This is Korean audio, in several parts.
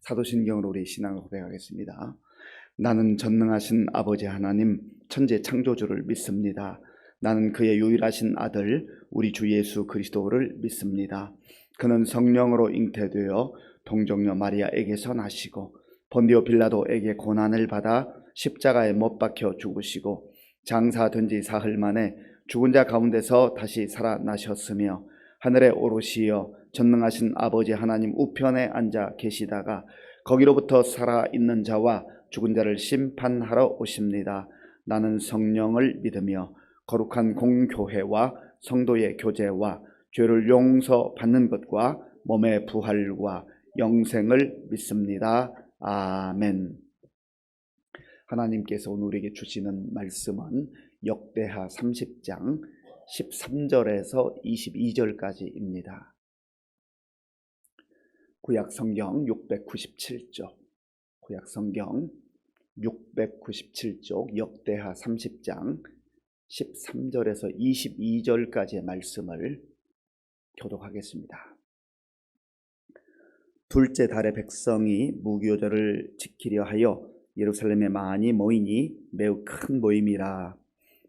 사도신경으로 우리 신앙을 고백하겠습니다. 나는 전능하신 아버지 하나님 천지 창조주를 믿습니다. 나는 그의 유일하신 아들 우리 주 예수 그리스도를 믿습니다. 그는 성령으로 잉태되어 동정녀 마리아에게서 나시고 본디오 빌라도에게 고난을 받아 십자가에 못 박혀 죽으시고 장사된 지 사흘 만에 죽은 자 가운데서 다시 살아나셨으며 하늘에 오르시어 전능하신 아버지 하나님 우편에 앉아 계시다가 거기로부터 살아있는 자와 죽은 자를 심판하러 오십니다. 나는 성령을 믿으며 거룩한 공교회와 성도의 교제와 죄를 용서받는 것과 몸의 부활과 영생을 믿습니다. 아멘. 하나님께서 오늘 우리에게 주시는 말씀은 역대하 30장 13절에서 22절까지입니다. 구약성경 697쪽, 구약성경 697쪽 역대하 30장 13절에서 22절까지의 말씀을 교독하겠습니다. 둘째 달에 백성이 무교절을 지키려 하여 예루살렘에 많이 모이니 매우 큰 모임이라.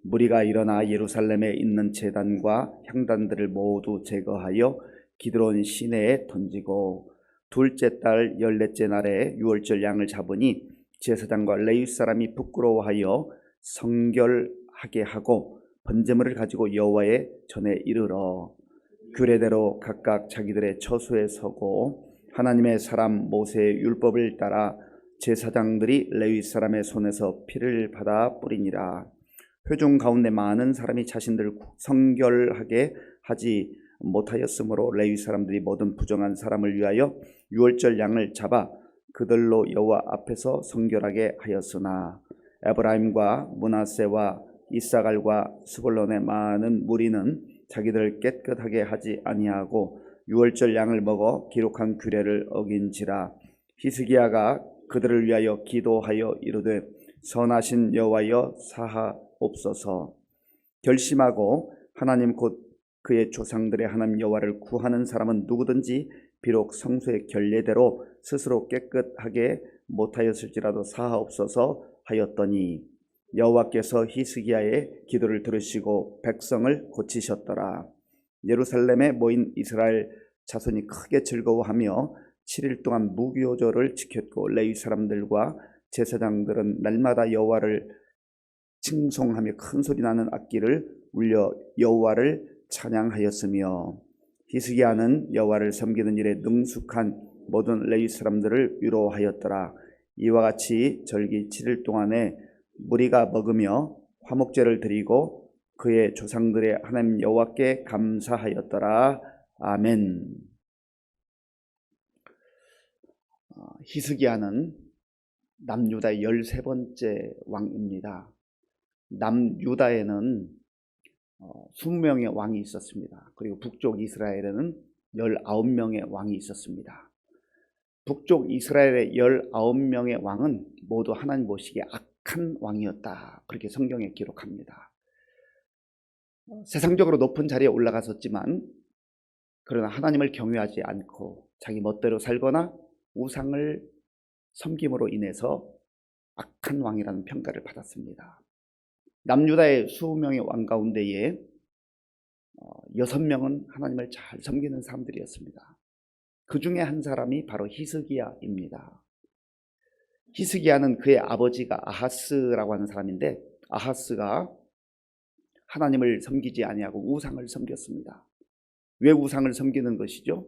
무리가 일어나 예루살렘에 있는 제단과 향단들을 모두 제거하여 기드론 시내에 던지고 둘째 달 14째 날에 유월절 양을 잡으니 제사장과 레위 사람이 부끄러워하여 성결하게 하고 번제물을 가지고 여호와의 전에 이르러 규례대로 각각 자기들의 처소에 서고 하나님의 사람 모세의 율법을 따라 제사장들이 레위 사람의 손에서 피를 받아 뿌리니라. 회중 가운데 많은 사람이 자신들을 성결하게 하지 못하였으므로 레위 사람들이 모든 부정한 사람을 위하여 유월절 양을 잡아 그들로 여호와 앞에서 성결하게 하였으나 에브라임과 므낫세와 이사갈과 스불론의 많은 무리는 자기들을 깨끗하게 하지 아니하고 유월절 양을 먹어 기록한 규례를 어긴지라. 히스기야가 그들을 위하여 기도하여 이르되 선하신 여호와여 사하옵소서. 결심하고 하나님 곧 그의 조상들의 하나님 여호와를 구하는 사람은 누구든지 비록 성소의 결례대로 스스로 깨끗하게 못하였을지라도 사하옵소서 하였더니 여호와께서 히스기야의 기도를 들으시고 백성을 고치셨더라. 예루살렘에 모인 이스라엘 자손이 크게 즐거워하며 7일 동안 무교절을 지켰고 레위 사람들과 제사장들은 날마다 여호와를 칭송하며 큰 소리 나는 악기를 울려 여호와를 찬양하였으며 히스기야는 여호와를 섬기는 일에 능숙한 모든 레위 사람들을 위로하였더라. 이와 같이 절기 7일 동안에 무리가 먹으며 화목제를 드리고 그의 조상들의 하나님 여호와께 감사하였더라. 아멘. 히스기야는 남유다의 13번째 왕입니다. 남유다에는 20명의 왕이 있었습니다. 그리고 북쪽 이스라엘에는 19명의 왕이 있었습니다. 북쪽 이스라엘의 19명의 왕은 모두 하나님 보시기에 악한 왕이었다. 그렇게 성경에 기록합니다. 세상적으로 높은 자리에 올라갔었지만 그러나 하나님을 경외하지 않고 자기 멋대로 살거나 우상을 섬김으로 인해서 악한 왕이라는 평가를 받았습니다. 남유다의 20명의 왕 가운데에 6명은 하나님을 잘 섬기는 사람들이었습니다. 그 중에 한 사람이 바로 히스기야입니다. 히스기야는 그의 아버지가 아하스라고 하는 사람인데 아하스가 하나님을 섬기지 아니하고 우상을 섬겼습니다. 왜 우상을 섬기는 것이죠?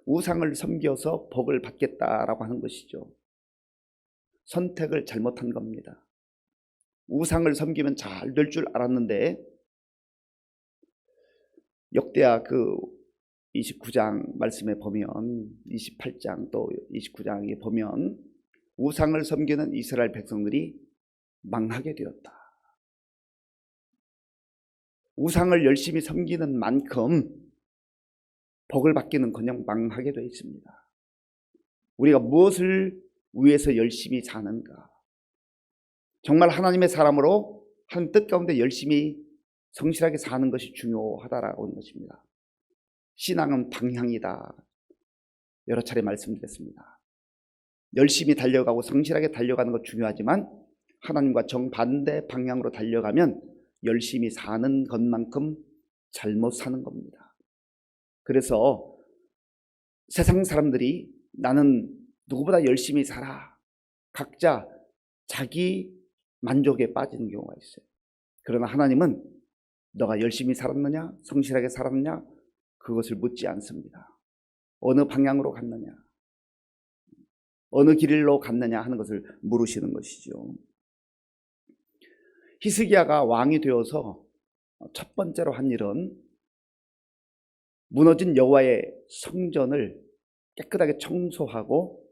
우상을 섬겨서 복을 받겠다라고 하는 것이죠. 선택을 잘못한 겁니다. 우상을 섬기면 잘 될 줄 알았는데 역대하 그 29장 말씀에 보면 28장 또 29장에 보면 우상을 섬기는 이스라엘 백성들이 망하게 되었다. 우상을 열심히 섬기는 만큼 복을 받기는 그냥 망하게 되어 있습니다. 우리가 무엇을 위해서 열심히 사는가? 정말 하나님의 사람으로 한 뜻 가운데 열심히 성실하게 사는 것이 중요하다라고 하는 것입니다. 신앙은 방향이다. 여러 차례 말씀드렸습니다. 열심히 달려가고 성실하게 달려가는 것 중요하지만 하나님과 정반대 방향으로 달려가면 열심히 사는 것만큼 잘못 사는 겁니다. 그래서 세상 사람들이 나는 누구보다 열심히 살아, 각자 자기 만족에 빠지는 경우가 있어요. 그러나 하나님은 너가 열심히 살았느냐, 성실하게 살았느냐, 그것을 묻지 않습니다. 어느 방향으로 갔느냐, 어느 길로 갔느냐 하는 것을 물으시는 것이죠. 히스기야가 왕이 되어서 첫 번째로 한 일은 무너진 여호와의 성전을 깨끗하게 청소하고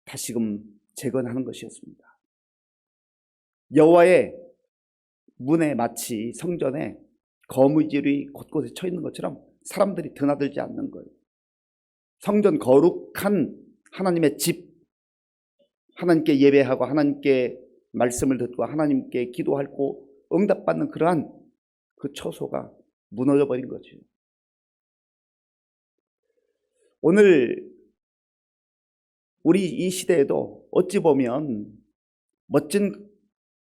다시금 재건하는 것이었습니다. 여호와의 문에 마치 성전에 거무줄이 곳곳에 쳐 있는 것처럼 사람들이 드나들지 않는 거예요. 성전 거룩한 하나님의 집, 하나님께 예배하고 하나님께 말씀을 듣고 하나님께 기도하고 응답받는 그러한 그 처소가 무너져 버린 거죠. 오늘 우리 이 시대에도 어찌 보면 멋진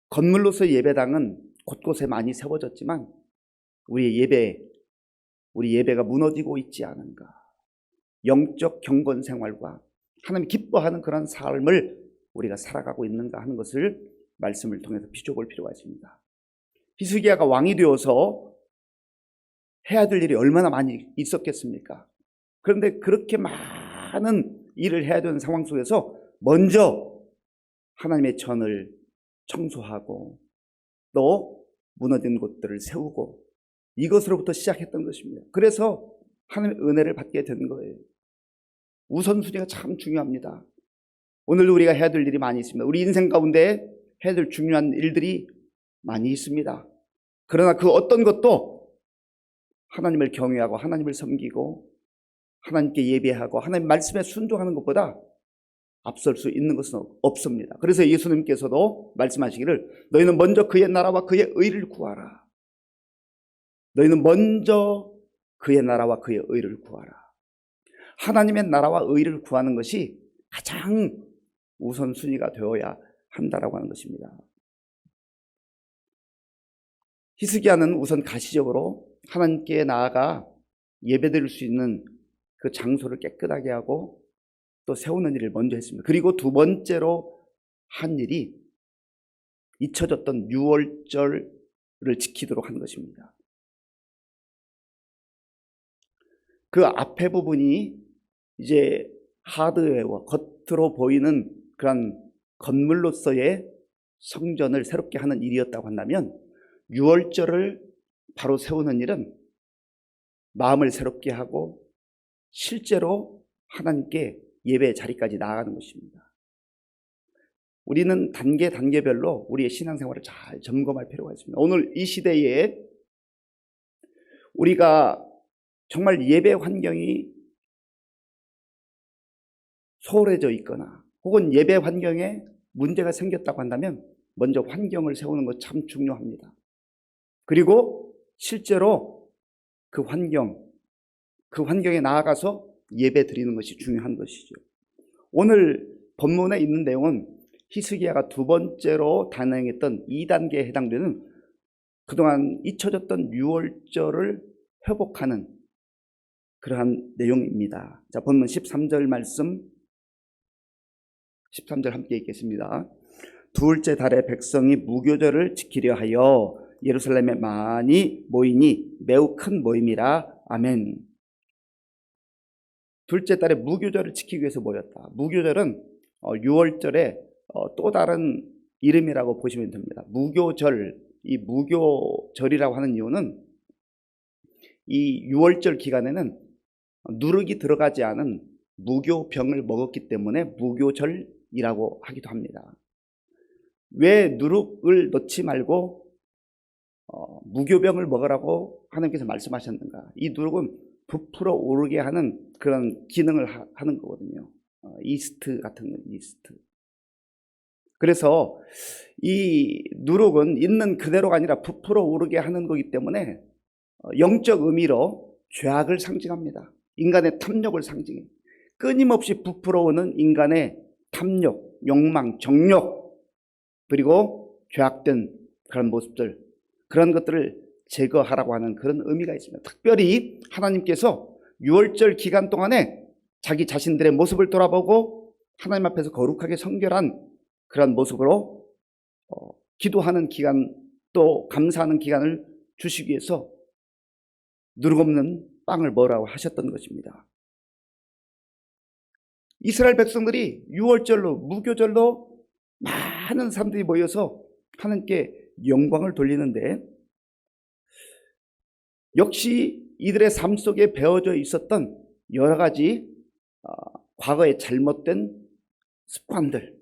건물로서 예배당은 곳곳에 많이 세워졌지만 우리 예배가 무너지고 있지 않은가. 영적 경건 생활과 하나님 기뻐하는 그런 삶을 우리가 살아가고 있는가 하는 것을 말씀을 통해서 비춰볼 필요가 있습니다. 히스기야가 왕이 되어서 해야 될 일이 얼마나 많이 있었겠습니까? 그런데 그렇게 많은 일을 해야 되는 상황 속에서 먼저 하나님의 전을 청소하고 또 무너진 곳들을 세우고 이것으로부터 시작했던 것입니다. 그래서 하나님의 은혜를 받게 된 거예요. 우선순위가 참 중요합니다. 오늘도 우리가 해야 될 일이 많이 있습니다. 우리 인생 가운데 해야 될 중요한 일들이 많이 있습니다. 그러나 그 어떤 것도 하나님을 경외하고 하나님을 섬기고 하나님께 예배하고 하나님 말씀에 순종하는 것보다 앞설 수 있는 것은 없습니다. 그래서 예수님께서도 말씀하시기를 너희는 먼저 그의 나라와 그의 의를 구하라. 너희는 먼저 그의 나라와 그의 의를 구하라. 하나님의 나라와 의를 구하는 것이 가장 우선순위가 되어야 한다라고 하는 것입니다. 히스기야는 우선 가시적으로 하나님께 나아가 예배드릴 수 있는 그 장소를 깨끗하게 하고 또 세우는 일을 먼저 했습니다. 그리고 두 번째로 한 일이 잊혀졌던 유월절을 지키도록 한 것입니다. 그 앞에 부분이 이제 하드웨어와 겉으로 보이는 그런 건물로서의 성전을 새롭게 하는 일이었다고 한다면 유월절을 바로 세우는 일은 마음을 새롭게 하고 실제로 하나님께 예배의 자리까지 나아가는 것입니다. 우리는 단계별로 우리의 신앙생활을 잘 점검할 필요가 있습니다. 오늘 이 시대에 우리가 정말 예배 환경이 소홀해져 있거나 혹은 예배 환경에 문제가 생겼다고 한다면 먼저 환경을 세우는 것 참 중요합니다. 그리고 실제로 그 환경에 나아가서 예배 드리는 것이 중요한 것이죠. 오늘 본문에 있는 내용은 히스기야가 두 번째로 단행했던 2단계에 해당되는 그동안 잊혀졌던 유월절을 회복하는 그러한 내용입니다. 자, 본문 13절 말씀 13절 함께 읽겠습니다. 두울째 달에 백성이 무교절을 지키려 하여 예루살렘에 많이 모이니 매우 큰 모임이라. 아멘. 둘째 달에 무교절을 지키기 위해서 모였다. 무교절은 유월절의 또 다른 이름이라고 보시면 됩니다. 무교절, 이 무교절이라고 하는 이유는 이 유월절 기간에는 누룩이 들어가지 않은 무교병을 먹었기 때문에 무교절이라고 하기도 합니다. 왜 누룩을 넣지 말고 무교병을 먹으라고 하나님께서 말씀하셨는가? 이 누룩은 부풀어 오르게 하는 그런 기능을 하는 거거든요. 이스트 같은 이스트. 그래서 이 누룩은 있는 그대로가 아니라 부풀어 오르게 하는 거기 때문에 영적 의미로 죄악을 상징합니다. 인간의 탐욕을 상징해. 끊임없이 부풀어오는 인간의 탐욕, 욕망, 정욕, 그리고 죄악된 그런 모습들, 그런 것들을 제거하라고 하는 그런 의미가 있습니다. 특별히 하나님께서 6월절 기간 동안에 자기 자신들의 모습을 돌아보고 하나님 앞에서 거룩하게 성결한 그런 모습으로 기도하는 기간, 또 감사하는 기간을 주시기 위해서 누룩없는 빵을 먹으라고 하셨던 것입니다. 이스라엘 백성들이 6월절로, 무교절로 많은 사람들이 모여서 하나님께 영광을 돌리는데, 역시 이들의 삶 속에 배어져 있었던 여러 가지 과거의 잘못된 습관들,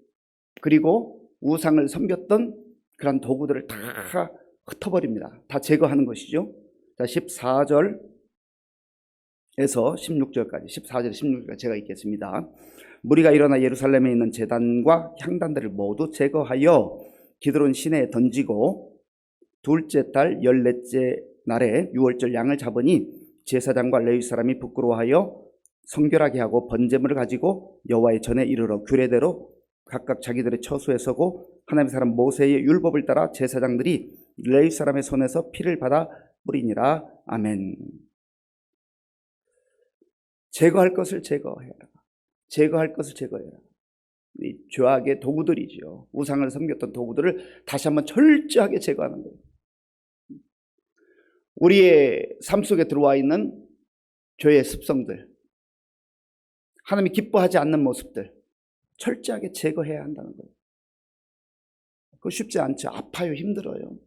그리고 우상을 섬겼던 그런 도구들을 다 흩어버립니다. 다 제거하는 것이죠. 자, 14절에서 16절까지, 14절 16절까지 제가 읽겠습니다. 무리가 일어나 예루살렘에 있는 제단과 향단들을 모두 제거하여 기드론 시내에 던지고, 둘째 달 14째 날에 6월절 양을 잡으니 제사장과 레위 사람이 부끄러워하여 성결하게 하고 번제물을 가지고 여호와의 전에 이르러 규례대로 각각 자기들의 처소에 서고, 하나님의 사람 모세의 율법을 따라 제사장들이 레위 사람의 손에서 피를 받아 뿌리니라. 아멘. 제거할 것을 제거해라. 제거할 것을 제거해라. 이 죄악의 도구들이죠. 우상을 섬겼던 도구들을 다시 한번 철저하게 제거하는 거예요. 우리의 삶 속에 들어와 있는 죄의 습성들, 하나님이 기뻐하지 않는 모습들 철저하게 제거해야 한다는 거예요. 그거 쉽지 않죠. 아파요. 힘들어요.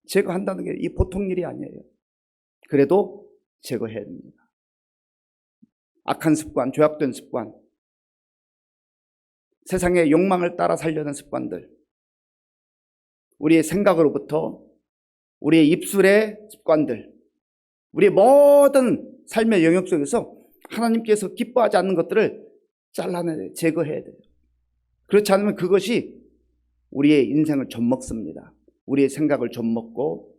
제거한다는 게 이 보통 일이 아니에요. 그래도 제거해야 됩니다. 악한 습관, 죄악된 습관, 세상의 욕망을 따라 살려는 습관들, 우리의 생각으로부터 우리의 입술의 습관들, 우리의 모든 삶의 영역 속에서 하나님께서 기뻐하지 않는 것들을 잘라내야, 제거해야 돼요. 그렇지 않으면 그것이 우리의 인생을 좀먹습니다. 우리의 생각을 좀먹고,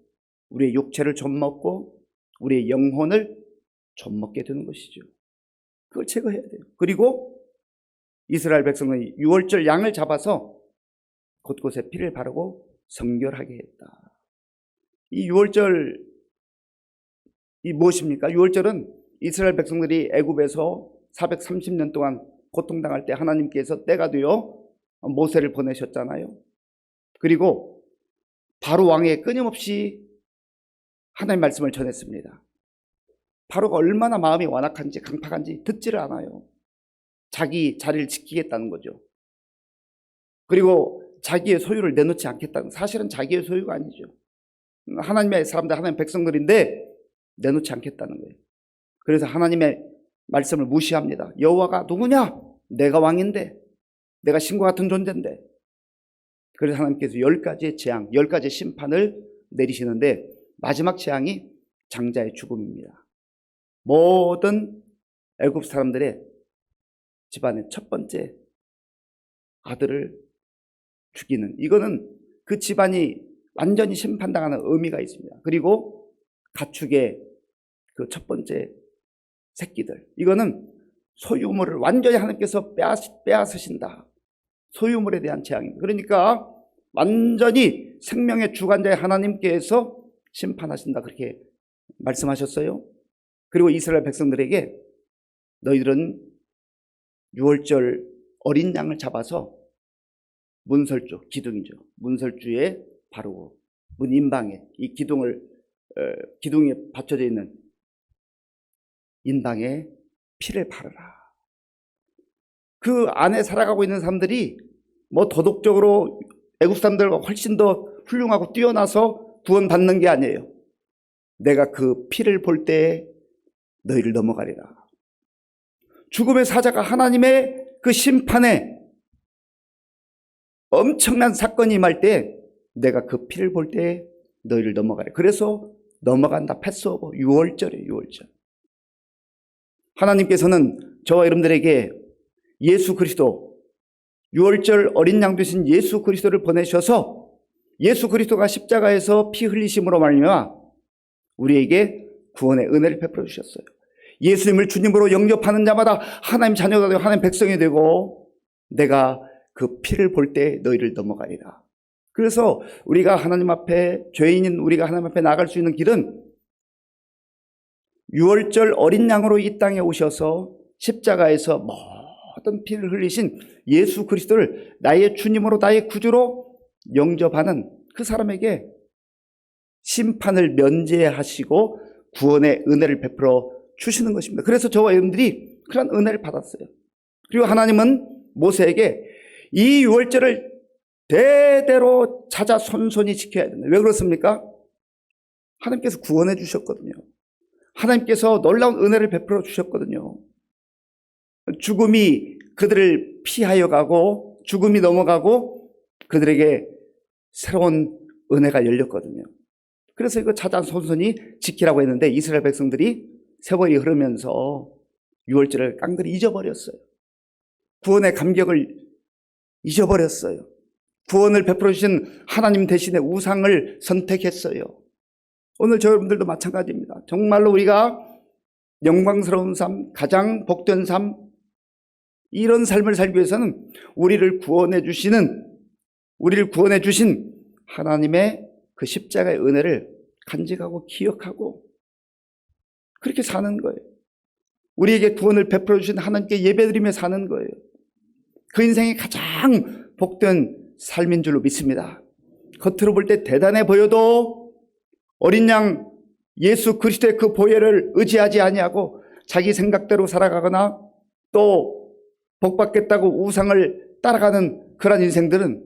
우리의 육체를 좀먹고, 우리의 영혼을 좀먹게 되는 것이죠. 그걸 제거해야 돼요. 그리고 이스라엘 백성은 6월절 양을 잡아서 곳곳에 피를 바르고 성결하게 했다. 이 6월절이 무엇입니까? 6월절은 이스라엘 백성들이 애굽에서 430년 동안 고통당할 때 하나님께서 때가 되어 모세를 보내셨잖아요. 그리고 바로 왕에 끊임없이 하나님의 말씀을 전했습니다. 바로가 얼마나 마음이 완악한지 강팍한지 듣지를 않아요. 자기 자리를 지키겠다는 거죠. 그리고 자기의 소유를 내놓지 않겠다는, 사실은 자기의 소유가 아니죠. 하나님의 사람들, 하나님의 백성들인데 내놓지 않겠다는 거예요. 그래서 하나님의 말씀을 무시합니다. 여호와가 누구냐? 내가 왕인데, 내가 신과 같은 존재인데. 그래서 하나님께서 10가지의 재앙, 10가지의 심판을 내리시는데, 마지막 재앙이 장자의 죽음입니다. 모든 애굽 사람들의 집안의 첫 번째 아들을 죽이는, 이거는 그 집안이 완전히 심판당하는 의미가 있습니다. 그리고 가축의 그 첫 번째 새끼들, 이거는 소유물을 완전히 하나님께서 빼앗으신다. 소유물에 대한 재앙입니다. 그러니까 완전히 생명의 주관자의 하나님께서 심판하신다, 그렇게 말씀하셨어요. 그리고 이스라엘 백성들에게 너희들은 6월절 어린 양을 잡아서 문설주, 기둥이죠. 문설주에 바르고 문 인방에, 이 기둥에 받쳐져 있는 인방에 피를 바르라. 그 안에 살아가고 있는 사람들이 뭐 도덕적으로 애국 사람들과 훨씬 더 훌륭하고 뛰어나서 구원받는 게 아니에요. 내가 그 피를 볼 때 너희를 넘어가리라. 죽음의 사자가 하나님의 그 심판에 엄청난 사건이 임할 때 내가 그 피를 볼 때 너희를 넘어가리라. 그래서 넘어간다. 패스오버. 6월절이에요. 6월절. 하나님께서는 저와 여러분들에게 예수 그리스도, 6월절 어린 양 되신 예수 그리스도를 보내셔서 예수 그리스도가 십자가에서 피 흘리심으로 말미암아 우리에게 구원의 은혜를 베풀어 주셨어요. 예수님을 주님으로 영접하는 자마다 하나님 자녀가 되고 하나님 백성이 되고, 내가 그 피를 볼 때 너희를 넘어가리라. 그래서 우리가 하나님 앞에, 죄인인 우리가 하나님 앞에 나갈 수 있는 길은 유월절 어린 양으로 이 땅에 오셔서 십자가에서 모든 피를 흘리신 예수 그리스도를 나의 주님으로, 나의 구주로 영접하는 그 사람에게 심판을 면제하시고 구원의 은혜를 베풀어 주시는 것입니다. 그래서 저와 여러분들이 그런 은혜를 받았어요. 그리고 하나님은 모세에게 이 유월절을 대대로 찾아 손손히 지켜야 된다. 왜 그렇습니까? 하나님께서 구원해 주셨거든요. 하나님께서 놀라운 은혜를 베풀어 주셨거든요. 죽음이 그들을 피하여 가고, 죽음이 넘어가고 그들에게 새로운 은혜가 열렸거든요. 그래서 이거 찾아 손손히 지키라고 했는데 이스라엘 백성들이 세월이 흐르면서 유월절을 깡그리 잊어버렸어요. 구원의 감격을 잊어버렸어요. 구원을 베풀어 주신 하나님 대신에 우상을 선택했어요. 오늘 저 여러분들도 마찬가지입니다. 정말로 우리가 영광스러운 삶, 가장 복된 삶, 이런 삶을 살기 위해서는 우리를 구원해 주신 하나님의 그 십자가의 은혜를 간직하고 기억하고 그렇게 사는 거예요. 우리에게 구원을 베풀어 주신 하나님께 예배드리며 사는 거예요. 그 인생이 가장 복된 삶인 줄로 믿습니다. 겉으로 볼 때 대단해 보여도 어린 양 예수 그리스도의 그 보혈을 의지하지 아니하고 자기 생각대로 살아가거나 또 복받겠다고 우상을 따라가는 그런 인생들은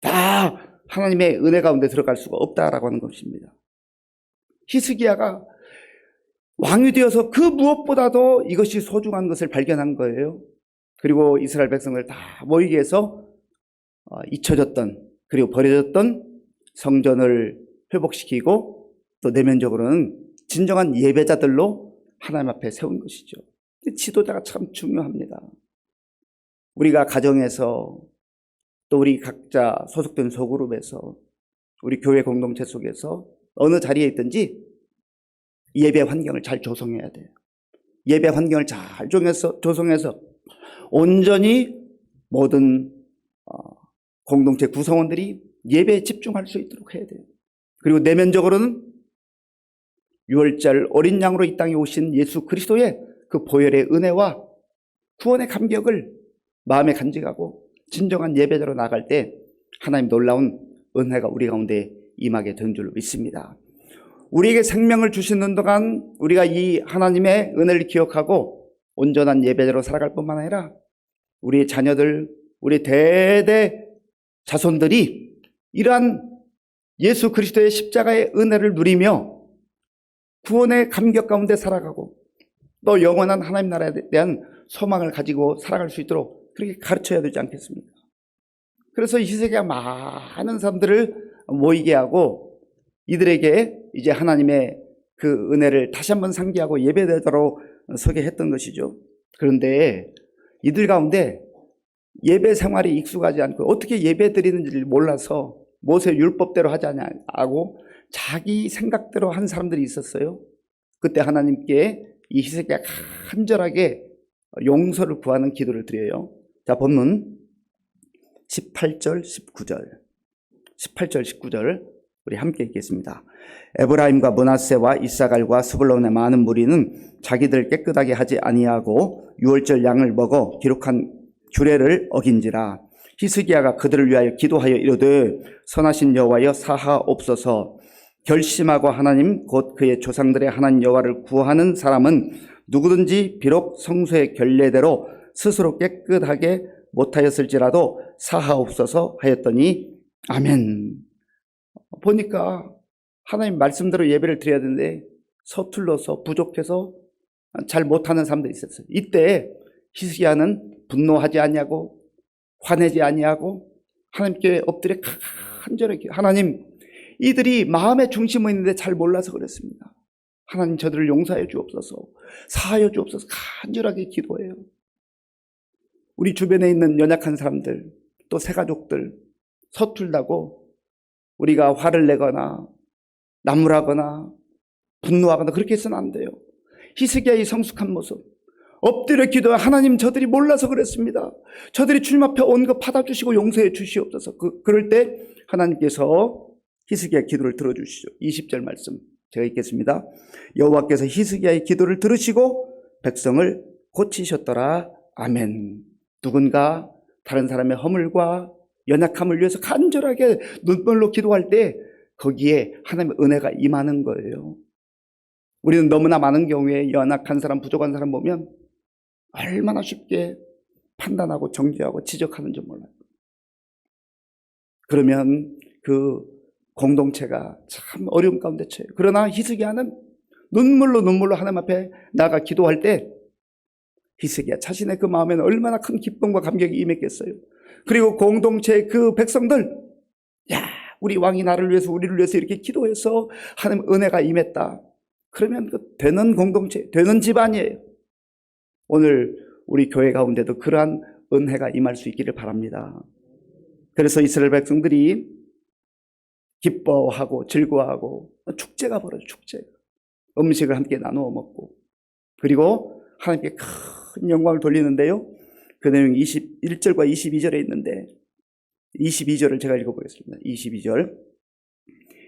다 하나님의 은혜 가운데 들어갈 수가 없다라고 하는 것입니다. 히스기야가 왕이 되어서 그 무엇보다도 이것이 소중한 것을 발견한 거예요. 그리고 이스라엘 백성을 다 모이게 해서 잊혀졌던, 그리고 버려졌던 성전을 회복시키고 또 내면적으로는 진정한 예배자들로 하나님 앞에 세운 것이죠. 지도자가 참 중요합니다. 우리가 가정에서 또 우리 각자 소속된 소그룹에서 우리 교회 공동체 속에서 어느 자리에 있든지 예배 환경을 잘 조성해야 돼요. 예배 환경을 잘 조성해서 온전히 모든 공동체 구성원들이 예배에 집중할 수 있도록 해야 돼요. 그리고 내면적으로는 유월절 어린 양으로 이 땅에 오신 예수 그리스도의 그 보혈의 은혜와 구원의 감격을 마음에 간직하고 진정한 예배자로 나갈 때 하나님 놀라운 은혜가 우리 가운데 임하게 된 줄로 믿습니다. 우리에게 생명을 주시는 동안 우리가 이 하나님의 은혜를 기억하고 온전한 예배자로 살아갈 뿐만 아니라 우리의 자녀들, 우리 대대 자손들이 이러한 예수 그리스도의 십자가의 은혜를 누리며 구원의 감격 가운데 살아가고 또 영원한 하나님 나라에 대한 소망을 가지고 살아갈 수 있도록 그렇게 가르쳐야 되지 않겠습니까? 그래서 히스기야가 많은 사람들을 모이게 하고 이들에게 이제 하나님의 그 은혜를 다시 한번 상기하고 예배대자로 서게 했던 것이죠. 그런데 이들 가운데 예배 생활이 익숙하지 않고 어떻게 예배 드리는지를 몰라서 모세 율법대로 하지 않고 자기 생각대로 한 사람들이 있었어요. 그때 하나님께 이 히스기야가 간절하게 용서를 구하는 기도를 드려요. 자, 본문 18절 19절 우리 함께 읽겠습니다. 에브라임과 므낫세와 이사갈과 스불론의 많은 무리는 자기들 깨끗하게 하지 아니하고 유월절 양을 먹어 기록한 규례를 어긴지라. 히스기야가 그들을 위하여 기도하여 이르되 선하신 여호와여 사하옵소서. 결심하고 하나님 곧 그의 조상들의 하나님 여호와를 구하는 사람은 누구든지 비록 성소의 결례대로 스스로 깨끗하게 못하였을지라도 사하옵소서 하였더니 아멘. 보니까 하나님 말씀대로 예배를 드려야 되는데 서툴러서 부족해서 잘 못하는 사람들이 있었어요. 이때 히스기야는 분노하지 아니하고 화내지 아니하고 하나님께 엎드려 간절하게 하나님 이들이 마음의 중심에 있는데 잘 몰라서 그랬습니다. 하나님 저들을 용서해 주옵소서, 사하여 주옵소서 간절하게 기도해요. 우리 주변에 있는 연약한 사람들 또 새가족들 서툴다고 우리가 화를 내거나 나무라거나 분노하거나 그렇게 해서는 안 돼요. 히스기야의 성숙한 모습, 엎드려 기도해. 하나님, 저들이 몰라서 그랬습니다. 저들이 주님 앞에 온 거 받아주시고 용서해 주시옵소서. 그럴 때 하나님께서 히스기야 기도를 들어주시죠. 20절 말씀 제가 읽겠습니다. 여호와께서 히스기야의 기도를 들으시고 백성을 고치셨더라. 아멘. 누군가 다른 사람의 허물과 연약함을 위해서 간절하게 눈물로 기도할 때 거기에 하나님의 은혜가 임하는 거예요. 우리는 너무나 많은 경우에 연약한 사람, 부족한 사람 보면 얼마나 쉽게 판단하고 정죄하고 지적하는지 몰라요. 그러면 그 공동체가 참 어려움 가운데 처해요. 그러나 히스기야는 눈물로 하나님 앞에 나아가 기도할 때 히스기야 자신의 그 마음에는 얼마나 큰 기쁨과 감격이 임했겠어요. 그리고 공동체의 그 백성들, 야, 우리 왕이 나를 위해서, 우리를 위해서 이렇게 기도해서 하나님 은혜가 임했다. 그러면 그 되는 공동체, 되는 집안이에요. 오늘 우리 교회 가운데도 그러한 은혜가 임할 수 있기를 바랍니다. 그래서 이스라엘 백성들이 기뻐하고 즐거워하고 축제가 벌어져요. 축제. 음식을 함께 나누어 먹고 그리고 하나님께 큰 영광을 돌리는데요. 그 내용이 21절과 22절에 있는데 22절을 제가 읽어보겠습니다. 22절.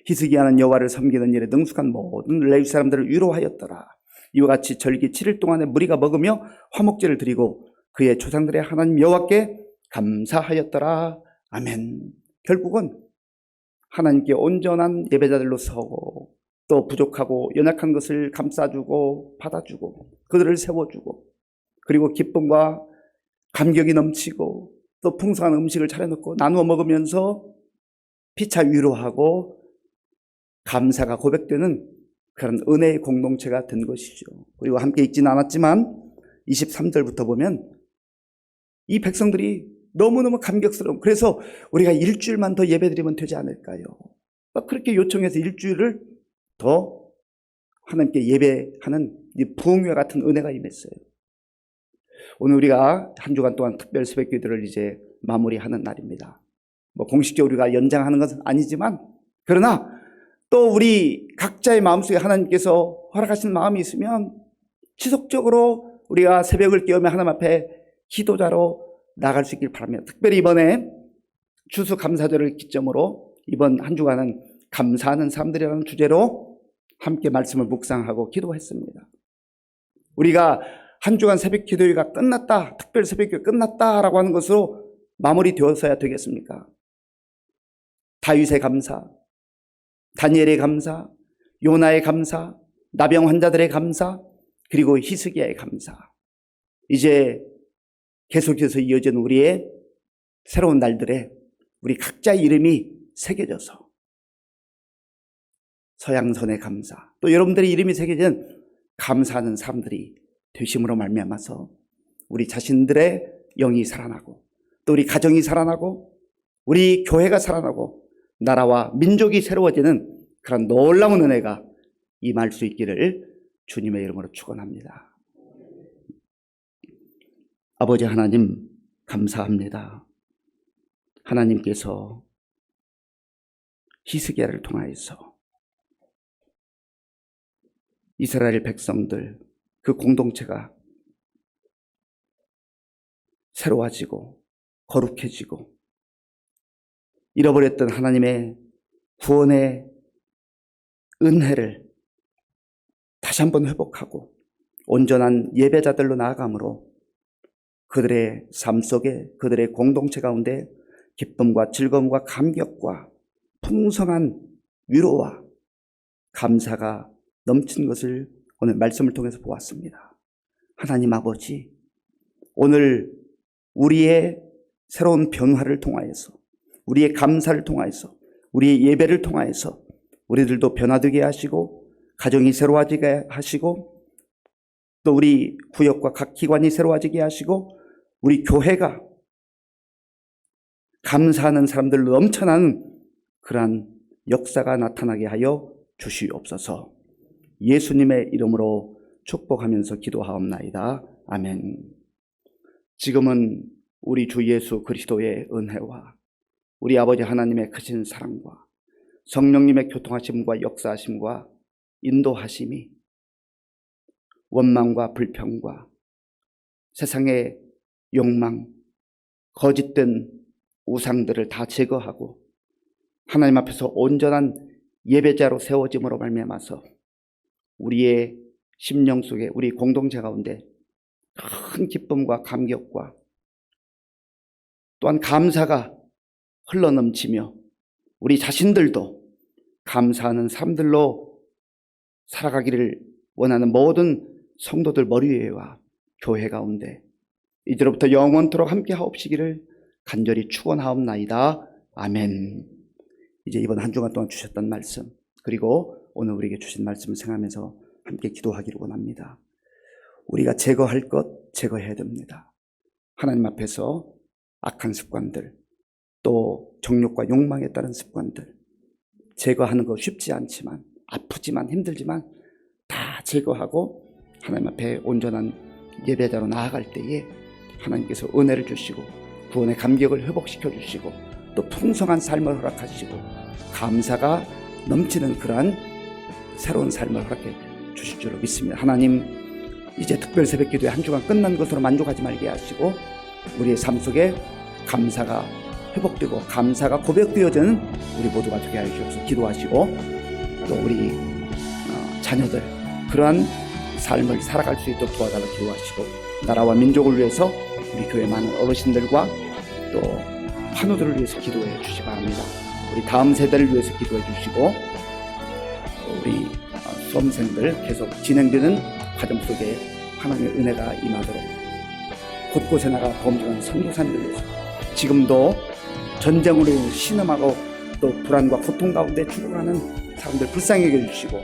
히스기야는 여호와를 섬기는 일에 능숙한 모든 레위 사람들을 위로하였더라. 이와 같이 절기 7일 동안에 무리가 먹으며 화목제를 드리고 그의 조상들의 하나님 여호와께 감사하였더라. 아멘. 결국은 하나님께 온전한 예배자들로 서고 또 부족하고 연약한 것을 감싸주고 받아주고 그들을 세워주고 그리고 기쁨과 감격이 넘치고 또 풍성한 음식을 차려놓고 나누어 먹으면서 피차 위로하고 감사가 고백되는 그런 은혜의 공동체가 된 것이죠. 그리고 함께 읽지는 않았지만 23절부터 보면 이 백성들이 너무너무 감격스러운, 그래서 우리가 일주일만 더 예배드리면 되지 않을까요? 그렇게 요청해서 일주일을 더 하나님께 예배하는 이 부흥회 같은 은혜가 임했어요. 오늘 우리가 한 주간 동안 특별 새벽 기도를 이제 마무리하는 날입니다. 공식적으로 우리가 연장하는 것은 아니지만 그러나 또 우리 각자의 마음속에 하나님께서 허락하신 마음이 있으면 지속적으로 우리가 새벽을 깨우며 하나님 앞에 기도자로 나갈 수 있길 바랍니다. 특별히 이번에 추수감사절을 기점으로 이번 한 주간은 감사하는 사람들이라는 주제로 함께 말씀을 묵상하고 기도했습니다. 우리가 한 주간 새벽 기도회가 끝났다, 특별 새벽 기도 끝났다라고 하는 것으로 마무리되었어야 되겠습니까? 다윗의 감사, 다니엘의 감사, 요나의 감사, 나병 환자들의 감사, 그리고 히스기야의 감사. 이제 계속해서 이어진 우리의 새로운 날들에 우리 각자의 이름이 새겨져서 서양선의 감사, 또 여러분들의 이름이 새겨진 감사하는 사람들이 되심으로 말미암아서 우리 자신들의 영이 살아나고 또 우리 가정이 살아나고 우리 교회가 살아나고 나라와 민족이 새로워지는 그런 놀라운 은혜가 임할 수 있기를 주님의 이름으로 축원합니다. 아버지 하나님 감사합니다. 하나님께서 히스기야를 통하여서 이스라엘 백성들 그 공동체가 새로워지고 거룩해지고 잃어버렸던 하나님의 구원의 은혜를 다시 한번 회복하고 온전한 예배자들로 나아감으로 그들의 삶 속에 그들의 공동체 가운데 기쁨과 즐거움과 감격과 풍성한 위로와 감사가 넘친 것을 오늘 말씀을 통해서 보았습니다. 하나님 아버지, 오늘 우리의 새로운 변화를 통하여서 우리의 감사를 통하여서 우리의 예배를 통하여서 우리들도 변화되게 하시고 가정이 새로워지게 하시고 또 우리 구역과 각 기관이 새로워지게 하시고 우리 교회가 감사하는 사람들로 넘쳐나는 그러한 역사가 나타나게 하여 주시옵소서. 예수님의 이름으로 축복하면서 기도하옵나이다. 아멘. 지금은 우리 주 예수 그리스도의 은혜와 우리 아버지 하나님의 크신 사랑과 성령님의 교통하심과 역사하심과 인도하심이 원망과 불평과 세상의 욕망, 거짓된 우상들을 다 제거하고 하나님 앞에서 온전한 예배자로 세워짐으로 말미암아서 우리의 심령 속에, 우리 공동체 가운데 큰 기쁨과 감격과 또한 감사가 흘러넘치며 우리 자신들도 감사하는 삶들로 살아가기를 원하는 모든 성도들 머리 위에와 교회 가운데 이제로부터 영원토록 함께 하옵시기를 간절히 축원하옵나이다. 아멘. 이제 이번 한 주간 동안 주셨던 말씀, 그리고 오늘 우리에게 주신 말씀을 생각하면서 함께 기도하기를 원합니다. 우리가 제거할 것 제거해야 됩니다. 하나님 앞에서 악한 습관들, 또 정욕과 욕망에 따른 습관들 제거하는 거 쉽지 않지만, 아프지만 힘들지만 다 제거하고 하나님 앞에 온전한 예배자로 나아갈 때에 하나님께서 은혜를 주시고 구원의 감격을 회복시켜 주시고 또 풍성한 삶을 허락하시고 감사가 넘치는 그러한 새로운 삶을 허락해 주실 줄로 믿습니다. 하나님, 이제 특별 새벽 기도의 한 주간 끝난 것으로 만족하지 말게 하시고 우리의 삶 속에 감사가 회복되고 감사가 고백되어지는 우리 모두가 되게 하여 주옵소서. 기도하시고 또 우리 자녀들 그러한 삶을 살아갈 수 있도록 도와달라 기도하시고, 나라와 민족을 위해서 우리 교회 많은 어르신들과 또 환우들을 위해서 기도해 주시기 바랍니다. 우리 다음 세대를 위해서 기도해 주시고 우리 수험생들 계속 진행되는 과정 속에 하나님의 은혜가 임하도록 곳곳에 나가 범죄하는 선교사님들 위해서, 지금도 전쟁으로 인해 신음하고 또 불안과 고통 가운데 죽어가는 사람들 불쌍히 여겨주시고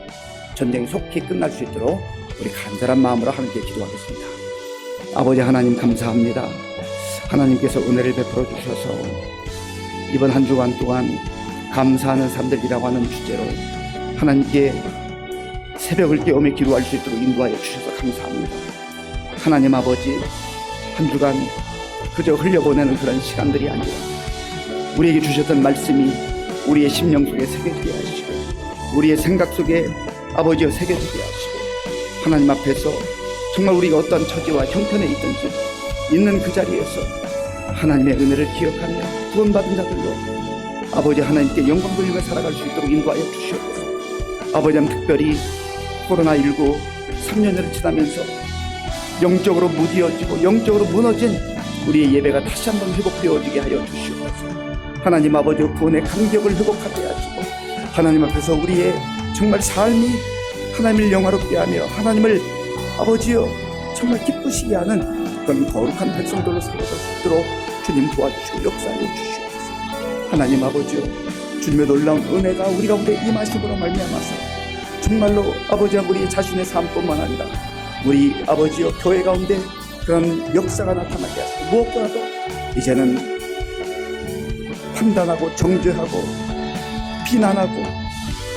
전쟁이 속히 끝날 수 있도록 우리 간절한 마음으로 함께 기도하겠습니다. 아버지 하나님, 감사합니다. 하나님께서 은혜를 베풀어 주셔서 이번 한 주간 동안 감사하는 삶들이라고 하는 주제로 하나님께 새벽을 깨우며 기도할 수 있도록 인도하여 주셔서 감사합니다. 하나님 아버지, 한 주간 그저 흘려보내는 그런 시간들이 아니라 우리에게 주셨던 말씀이 우리의 심령 속에 새겨지게 하시고 우리의 생각 속에 아버지여 새겨지게 하시고 하나님 앞에서 정말 우리가 어떤 처지와 형편에 있든지 있는 그 자리에서 하나님의 은혜를 기억하며 구원받은 자들로 아버지 하나님께 영광 돌리며 살아갈 수 있도록 인도하여 주시옵소서. 아버지 하나님, 특별히 코로나19 3년을 지나면서 영적으로 무디어지고 영적으로 무너진 우리의 예배가 다시 한번 회복되어지게 하여 주시옵소서. 하나님 아버지, 구원의 감격을 회복하게 하시고 하나님 앞에서 우리의 정말 삶이 하나님을 영화롭게 하며 하나님을 아버지여 정말 기쁘시게 하는 그런 거룩한 백성들로 살아갈 수 있도록 주님 도와주시고 역사하여 주시옵소서. 하나님 아버지여, 주님의 놀라운 은혜가 우리 가운데 임하심으로 말미암아서 정말로 아버지와 우리 자신의 삶뿐만 아니라 우리 아버지여 교회 가운데 그런 역사가 나타나게 하시고 무엇보다도 이제는 판단하고 정죄하고 비난하고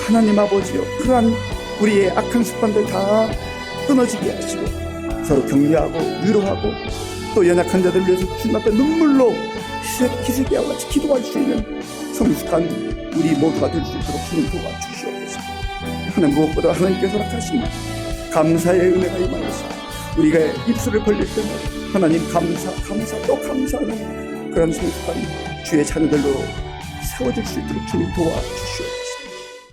하나님 아버지여 그러한 우리의 악한 습관들 다 끊어지게 하시고 서로 격려하고 위로하고 또 연약한 자들을 위해서 주님 앞에 눈물로 희생하고 같이 기도할 수 있는 성숙한 우리 모두가 될 수 있도록 주님 도와주시옵소서. 하나님, 무엇보다 하나님께서 허락하신 감사의 은혜가 임하여서 우리가 입술을 벌릴 때는 하나님 감사 또 감사하는 그런 성숙한 주의 자녀들로 세워질 수 있도록 주님 도와주시옵소서.